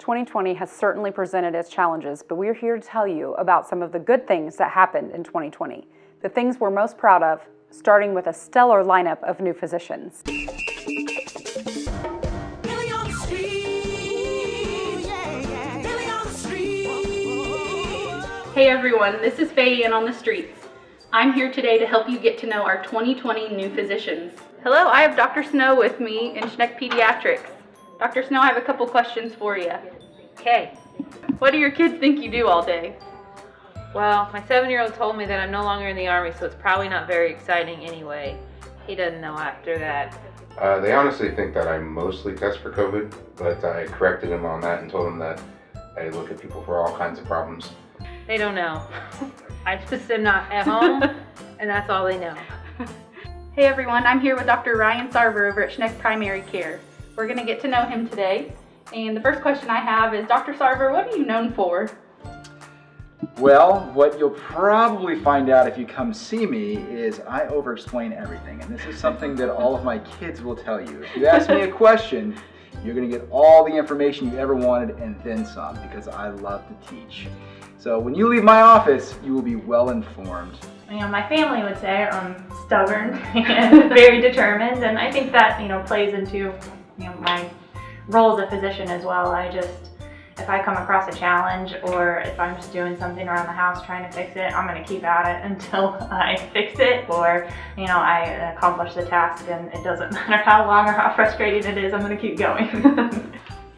2020 has certainly presented its challenges, but we're here to tell you about some of the good things that happened in 2020. The things we're most proud of, starting with a stellar lineup of new physicians. Hey everyone, this is Faye and on the Streets. I'm here today to help you get to know our 2020 new physicians. Hello, I have Dr. Snow with me in Schneck Pediatrics. Dr. Snow, I have a couple questions for you. Okay. What do your kids think you do all day? Well, my 7-year-old told me that I'm no longer in the Army, so it's probably not very exciting anyway. He doesn't know after that. They honestly think that I mostly test for COVID, but I corrected him on that and told him that I look at people for all kinds of problems. They don't know. I just am not at home, and that's all they know. Hey everyone, I'm here with Dr. Ryan Sarver over at Schneck Primary Care. We're going to get to know him today. And the first question I have is, Dr. Sarver, what are you known for? Well, what you'll probably find out if you come see me is I over-explain everything. And this is something that all of my kids will tell you. If you ask me a question, you're going to get all the information you ever wanted and then some, because I love to teach. So when you leave my office, you will be well informed. You know, my family would say I'm stubborn and very determined, and I think that, plays into, my role as a physician as well. If I come across a challenge or if I'm just doing something around the house trying to fix it, I'm going to keep at it until I fix it or, I accomplish the task, and it doesn't matter how long or how frustrating it is, I'm going to keep going.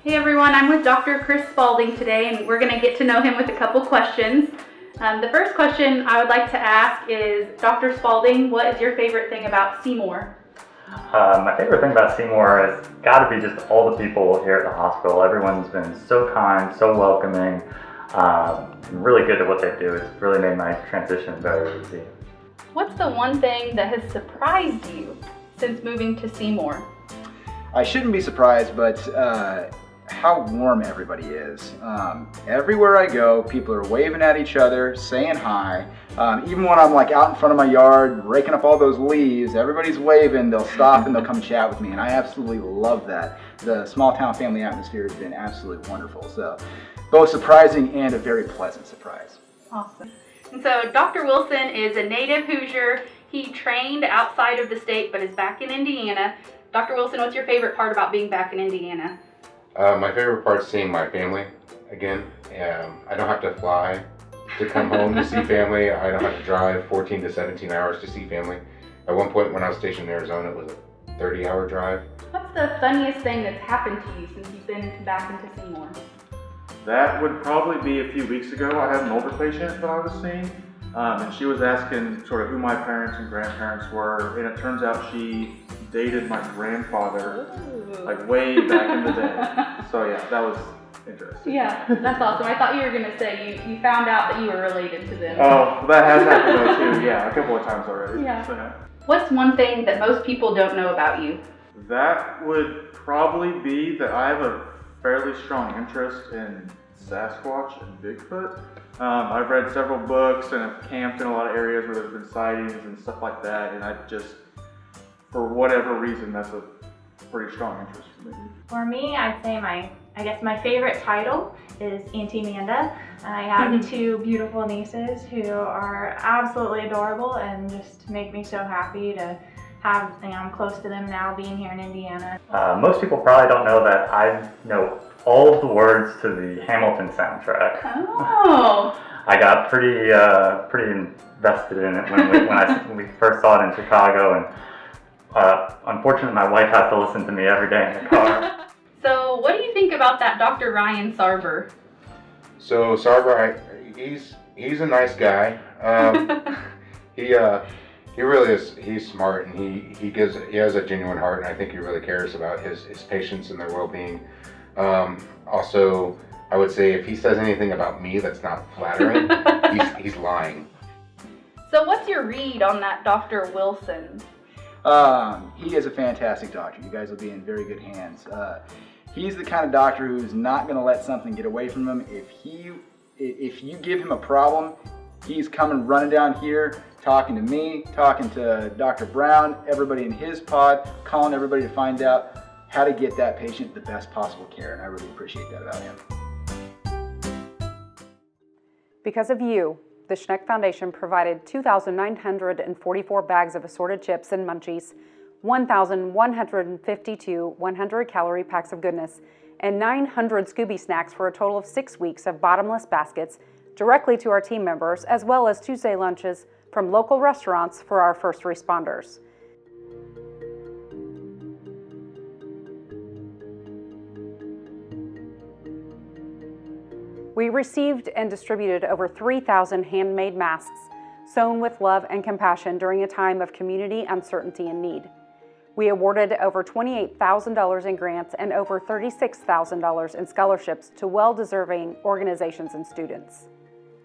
Hey everyone, I'm with Dr. Chris Spalding today, and we're going to get to know him with a couple questions. The first question I would like to ask is, Dr. Spalding, what is your favorite thing about Seymour? My favorite thing about Seymour has got to be just all the people here at the hospital. Everyone's been so kind, so welcoming, and really good at what they do. It's really made my transition very easy. What's the one thing that has surprised you since moving to Seymour? I shouldn't be surprised, but how warm everybody is. Everywhere I go, people are waving at each other, saying hi. Even when I'm out in front of my yard, raking up all those leaves, everybody's waving, they'll stop and they'll come chat with me, and I absolutely love that. The small town family atmosphere has been absolutely wonderful. So both surprising and a very pleasant surprise. Awesome. And so Dr. Wilson is a native Hoosier. He trained outside of the state but is back in Indiana. Dr. Wilson, what's your favorite part about being back in Indiana? My favorite part is seeing my family again. I don't have to fly to come home to see family. I don't have to drive 14 to 17 hours to see family. At one point when I was stationed in Arizona, it was a 30-hour drive. What's the funniest thing that's happened to you since you've been back into Seymour? That would probably be a few weeks ago. I had an older patient that I was seeing, and she was asking sort of who my parents and grandparents were, and it turns out she dated my grandfather way back in the day. So yeah, that was interesting. Yeah, that's awesome. I thought you were going to say you found out that you were related to them. Oh, that has happened though too. Yeah, a couple of times already. Yeah. So, What's one thing that most people don't know about you? that would probably be that I have a fairly strong interest in Sasquatch and Bigfoot. I've read several books and have camped in a lot of areas where there's been sightings and stuff like that, and I just, for whatever reason, that's a pretty strong interest for me. For me, I'd say my favorite title is Auntie Amanda. I have two beautiful nieces who are absolutely adorable and just make me so happy to have, I'm close to them now being here in Indiana. Most people probably don't know that I know all of the words to the Hamilton soundtrack. Oh! I got pretty invested in it when we first saw it in Chicago, and unfortunately my wife has to listen to me every day in the car. So what do you think about that Dr. Ryan Sarver? So Sarver, he's a nice guy. He really is. He's smart, and he has a genuine heart, and I think he really cares about his patients and their well-being. Also, I would say if he says anything about me that's not flattering, he's lying. So what's your read on that Dr. Wilson? He is a fantastic doctor. You guys will be in very good hands. He's the kind of doctor who's not going to let something get away from him. If you give him a problem, he's coming running down here, talking to me, talking to Dr. Brown, everybody in his pod, calling everybody to find out how to get that patient the best possible care, and I really appreciate that about him. Because of you, the Schneck Foundation provided 2,944 bags of assorted chips and munchies, 1,152 100-calorie packs of goodness, and 900 Scooby snacks for a total of 6 weeks of bottomless baskets directly to our team members, as well as Tuesday lunches from local restaurants for our first responders. We received and distributed over 3,000 handmade masks sewn with love and compassion during a time of community uncertainty and need. We awarded over $28,000 in grants and over $36,000 in scholarships to well-deserving organizations and students.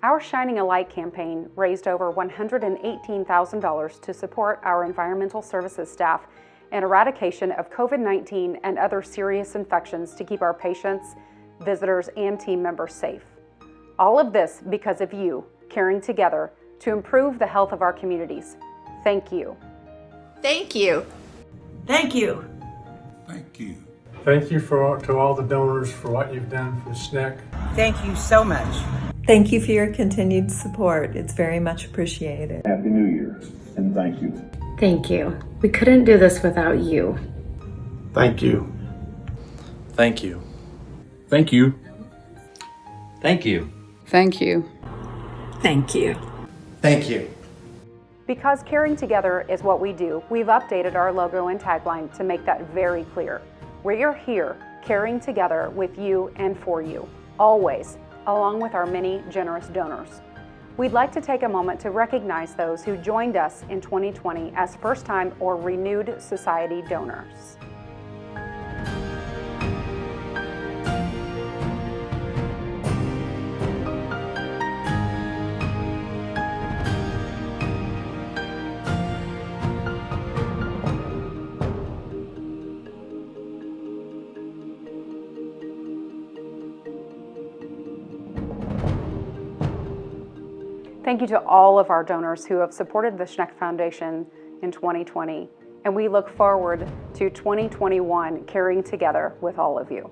Our Shining a Light campaign raised over $118,000 to support our environmental services staff in eradication of COVID-19 and other serious infections to keep our patients, visitors, and team members safe. All of this because of you, caring together to improve the health of our communities. Thank you. Thank you. Thank you. Thank you. Thank you to all the donors for what you've done for Schneck. Thank you so much. Thank you for your continued support. It's very much appreciated. Happy New Year, and thank you. Thank you. We couldn't do this without you. Thank you. Thank you. Thank you. Thank you. Thank you. Thank you. Thank you. Because caring together is what we do, we've updated our logo and tagline to make that very clear. We're here, caring together with you and for you, always, along with our many generous donors. We'd like to take a moment to recognize those who joined us in 2020 as first-time or renewed society donors. Thank you to all of our donors who have supported the Schneck Foundation in 2020, and we look forward to 2021 caring together with all of you.